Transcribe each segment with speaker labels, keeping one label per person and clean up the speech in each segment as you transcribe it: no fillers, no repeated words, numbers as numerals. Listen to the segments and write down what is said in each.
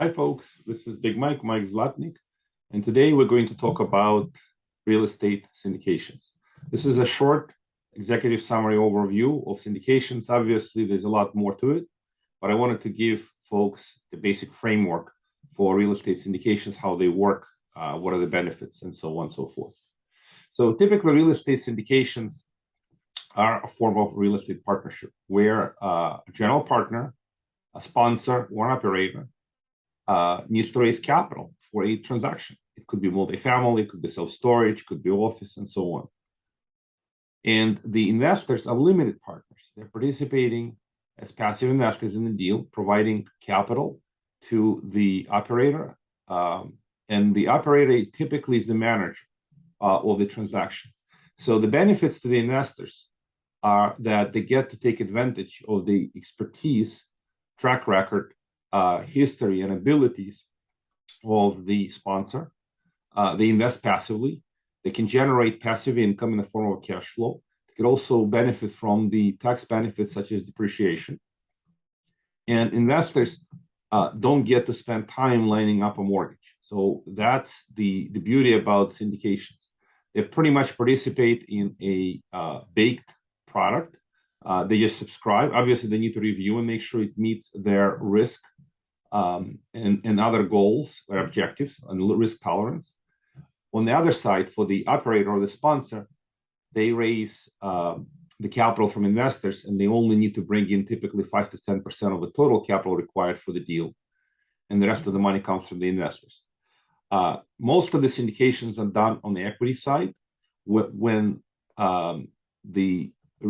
Speaker 1: Hi, folks. This is Big Mike Zlatnik, and today we're going to talk about real estate syndications. This is a short executive summary overview of syndications. Obviously, there's a lot more to it, but I wanted to give folks the basic framework for real estate syndications, how they work, what are the benefits, and so on and so forth. So typically, real estate syndications are a form of real estate partnership where a general partner, a sponsor, or an operator needs to raise capital for a transaction. It could be multifamily, it could be self-storage, it could be office, and so on. And the investors are limited partners. They're participating as passive investors in the deal, providing capital to the operator. And the operator typically is the manager of the transaction. So the benefits to the investors are that they get to take advantage of the expertise, track record, history, and abilities of the sponsor. They invest passively. They can generate passive income in the form of cash flow. They can also benefit from the tax benefits such as depreciation. And investors don't get to spend time lining up a mortgage. So that's the beauty about syndications. They pretty much participate in a baked product. They just subscribe. Obviously, they need to review and make sure it meets their risk and other goals or objectives and risk tolerance. On the other side, for the operator or the sponsor, they raise the capital from investors, and they only need to bring in typically 5 to 10% of the total capital required for the deal, and the rest of the money comes from the investors. Most of the syndications are done on the equity side when there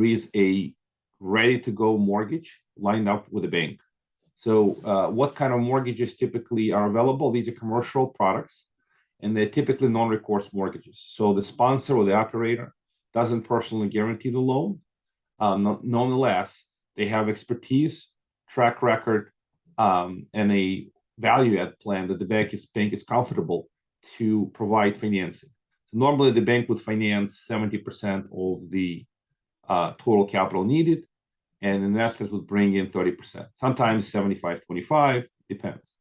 Speaker 1: is a ready-to-go mortgage lined up with a bank. So what kind of mortgages typically are available? These are commercial products, and they're typically non-recourse mortgages. So the sponsor or the operator doesn't personally guarantee the loan. Nonetheless, they have expertise, track record, and a value-add plan that the bank is comfortable to provide financing. So normally, the bank would finance 70% of the total capital needed, and investors would bring in 30%, sometimes 75-25, depends.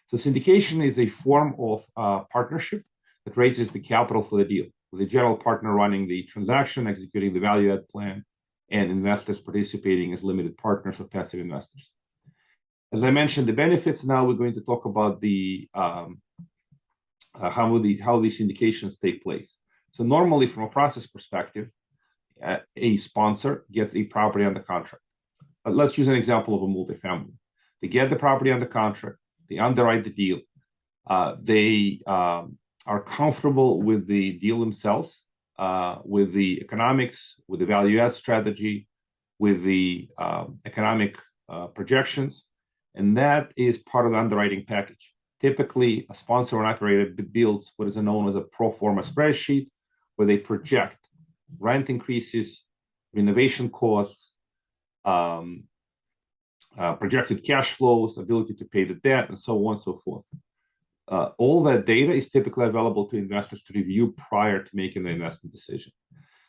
Speaker 1: So syndication is a form of partnership that raises the capital for the deal, with the general partner running the transaction, executing the value-add plan, and investors participating as limited partners or passive investors. As I mentioned, the benefits. Now we're going to talk about the how these syndications take place. So normally, from a process perspective, a sponsor gets a property under contract. Let's use an example of a multifamily. They get the property under contract. They underwrite the deal. They are comfortable with the deal themselves, with the economics, with the value-add strategy, with the economic projections, and that is part of the underwriting package. Typically, a sponsor or an operator builds what is known as a pro forma spreadsheet, where they project rent increases, renovation costs, projected cash flows, ability to pay the debt, and so on and so forth. All that data is typically available to investors to review prior to making the investment decision.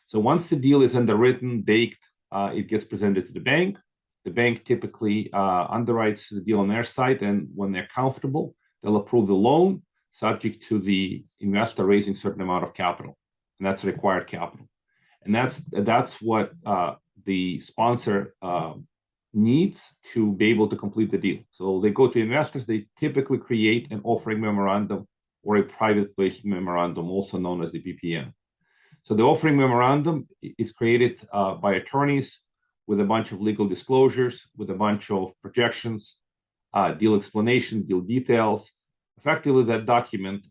Speaker 1: So once the deal is underwritten, baked, it gets presented to the bank. The bank typically underwrites the deal on their side, and when they're comfortable, they'll approve the loan, subject to the investor raising a certain amount of capital, and that's required capital. And that's what the sponsor needs to be able to complete the deal. So they go to investors. They typically create an offering memorandum or a private placement memorandum, also known as the PPM. So the offering memorandum is created by attorneys with a bunch of legal disclosures, with a bunch of projections, deal explanation, deal details. Effectively, that document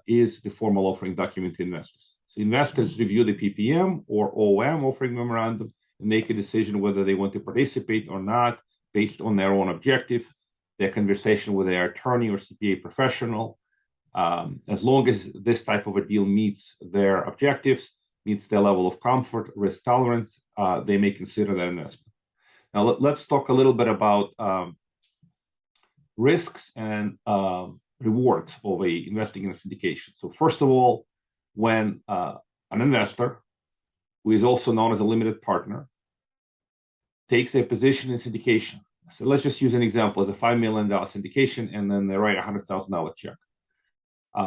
Speaker 1: is the formal offering document to investors. So investors review the PPM or OM, offering memorandum, and make a decision whether they want to participate or not based on their own objective, their conversation with their attorney or CPA professional. As long as this type of a deal meets their objectives, meets their level of comfort, risk tolerance, they may consider that investment. Now, let's talk a little bit about risks and rewards of investing in a syndication. So first of all, when an investor, who is also known as a limited partner, takes a position in syndication, So let's just use an example as a $5 million syndication, and then they write a $100,000 check.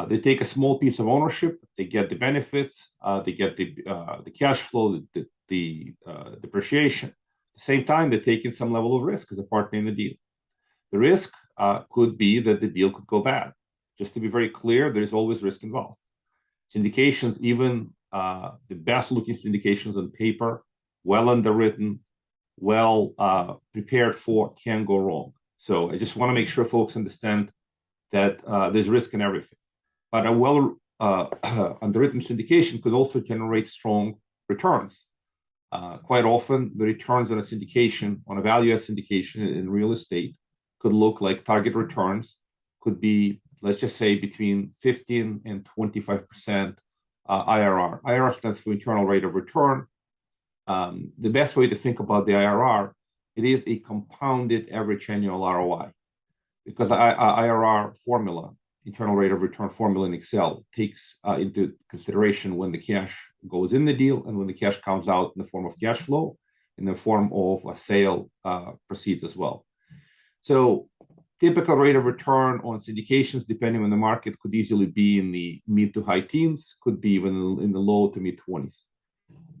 Speaker 1: They take a small piece of ownership, they get the benefits, they get the cash flow, the depreciation. At the same time, they take in some level of risk as a partner in the deal. The risk could be that the deal could go bad. Just to be very clear, there's always risk involved. Syndications, even the best looking syndications on paper, well underwritten, well prepared for, can go wrong. So I just want to make sure folks understand that there's risk in everything. But a well underwritten syndication could also generate strong returns. Quite often, the returns on a syndication, on a value-add syndication in real estate, could look like target returns, could be, let's just say, between 15 and 25% IRR. IRR stands for internal rate of return. The best way to think about the IRR, it is a compounded average annual ROI, because IRR formula, internal rate of return formula in Excel, takes into consideration when the cash goes in the deal and when the cash comes out in the form of cash flow, in the form of a sale proceeds as well. So typical rate of return on syndications, depending on the market, could easily be in the mid to high teens, could be even in the low to mid 20s.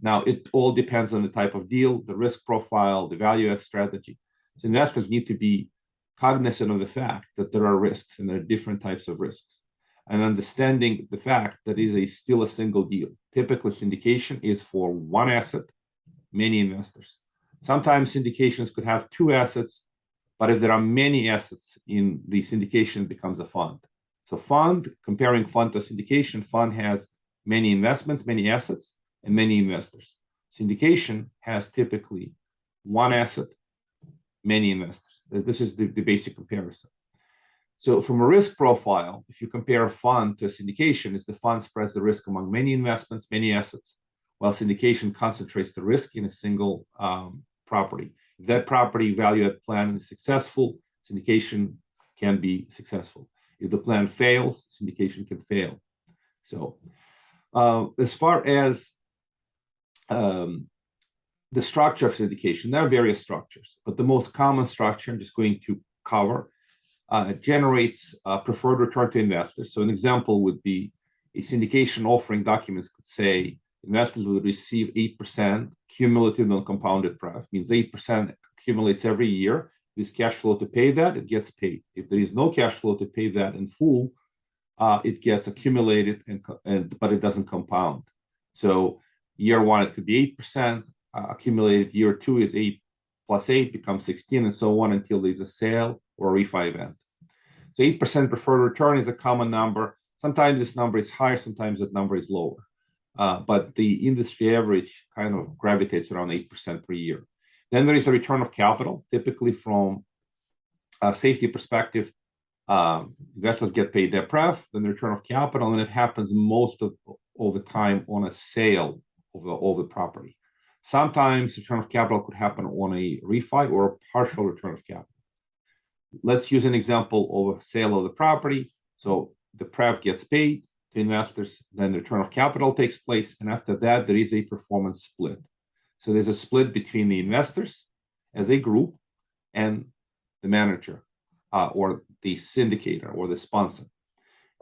Speaker 1: Now, it all depends on the type of deal, the risk profile, the value add strategy. So investors need to be cognizant of the fact that there are risks and there are different types of risks, and understanding the fact that it is still a single deal. Typically, syndication is for one asset, many investors. Sometimes syndications could have two assets, but if there are many assets in the syndication, it becomes a fund. So fund, comparing fund to syndication, fund has many investments, many assets, and many investors. Syndication has typically one asset, many investors. This is the basic comparison. So from a risk profile, if you compare a fund to a syndication, the fund spreads the risk among many investments, many assets, while syndication concentrates the risk in a single property. If that property value add plan is successful, syndication can be successful. If the plan fails, syndication can fail. So as far as the structure of syndication, there are various structures, but the most common structure I'm just going to cover generates preferred return to investors. So an example would be a syndication offering documents could say investors will receive 8% cumulative non-compounded pref, means 8% accumulates every year. There's cash flow to pay that, it gets paid. If there is no cash flow to pay that in full, it gets accumulated, but it doesn't compound. So year one, it could be 8%, accumulated year two is 8 plus 8 becomes 16, and so on until there's a sale or a refi event. So 8% preferred return is a common number. Sometimes this number is higher, sometimes that number is lower. But the industry average kind of gravitates around 8% per year. Then there is a return of capital. Typically from a safety perspective, investors get paid their pref, then the return of capital, and it happens most of the time on a sale of the property. Sometimes return of capital could happen on a refi or a partial return of capital. Let's use an example of a sale of the property. So the pref gets paid to investors, then the return of capital takes place, and after that, there is a performance split. So there's a split between the investors as a group and the manager or the syndicator or the sponsor.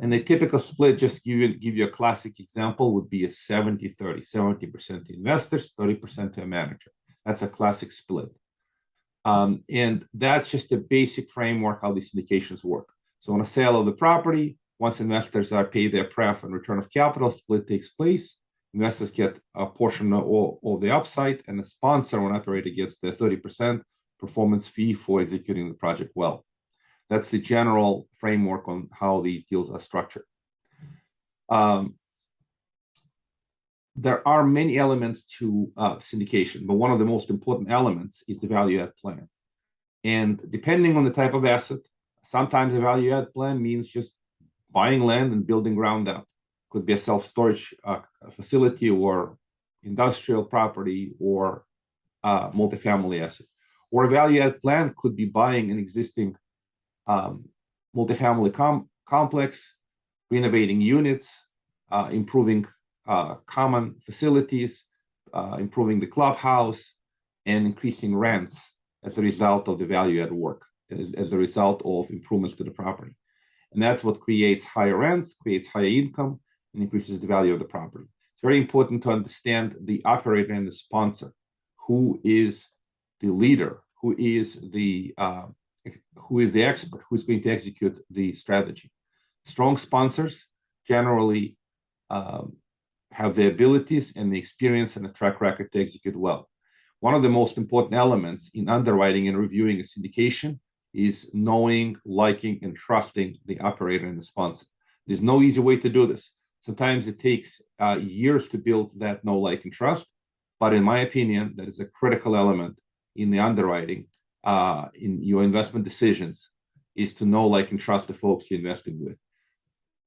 Speaker 1: And the typical split, just give you a classic example, would be a 70-30, 70% to investors, 30% to a manager. That's a classic split. And that's just a basic framework how these syndications work. So on a sale of the property, once investors are paid their pref and return of capital, split takes place. Investors get a portion of the upside, and the sponsor or operator gets the 30% performance fee for executing the project well. That's the general framework on how these deals are structured. There are many elements to syndication, but one of the most important elements is the value add plan. And depending on the type of asset, sometimes a value add plan means just buying land and building ground up. Could be a self-storage facility or industrial property or multifamily asset. Or a value add plan could be buying an existing multifamily complex, renovating units, improving common facilities, improving the clubhouse, and increasing rents as a result of the value add work, as a result of improvements to the property. And that's what creates higher rents, creates higher income, and increases the value of the property. It's very important to understand the operator and the sponsor. Who is the leader? Who is the expert? Who's going to execute the strategy? Strong sponsors generally have the abilities and the experience and the track record to execute well. One of the most important elements in underwriting and reviewing a syndication is knowing, liking, and trusting the operator and the sponsor. There's no easy way to do this. Sometimes it takes years to build that know, like, and trust. But in my opinion, that is a critical element in the underwriting, in your investment decisions, is to know, like, and trust the folks you're investing with.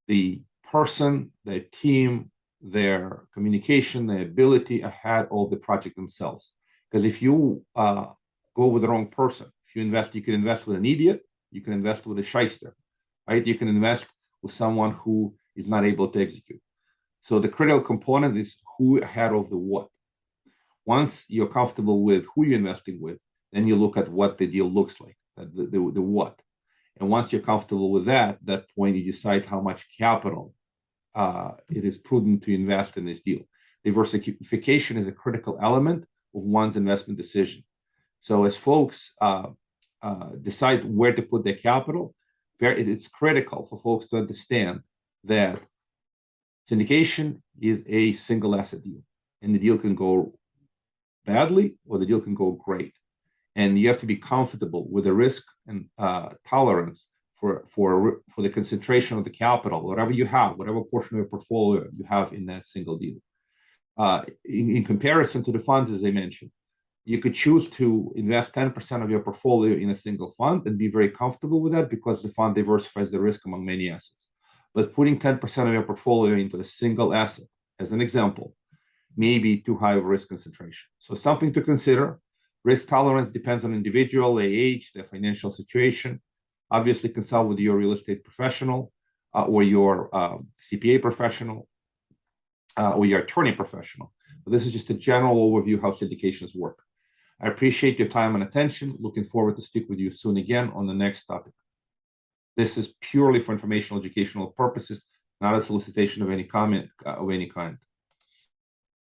Speaker 1: The person, their team, their communication, their ability ahead of the project themselves. Because if you go with the wrong person, if you invest, you can invest with an idiot, you can invest with a shyster, right? You can invest with someone who is not able to execute. So the critical component is who ahead of the what. Once you're comfortable with who you're investing with, then you look at what the deal looks like, the what. And once you're comfortable with that point you decide how much capital it is prudent to invest in this deal. Diversification is a critical element of one's investment decision. So as folks decide where to put their capital, it's critical for folks to understand that syndication is a single asset deal, and the deal can go badly or the deal can go great. And you have to be comfortable with the risk and tolerance for the concentration of the capital, whatever you have, whatever portion of your portfolio you have in that single deal. In comparison to the funds, as I mentioned, you could choose to invest 10% of your portfolio in a single fund and be very comfortable with that because the fund diversifies the risk among many assets. But putting 10% of your portfolio into a single asset, as an example, may be too high of a risk concentration. So something to consider. Risk tolerance depends on individual, their age, their financial situation. Obviously, consult with your real estate professional or your CPA professional or your attorney professional. But this is just a general overview how syndications work. I appreciate your time and attention. Looking forward to speak with you soon again on the next topic. This is purely for informational, educational purposes, not a solicitation of any comment of any kind.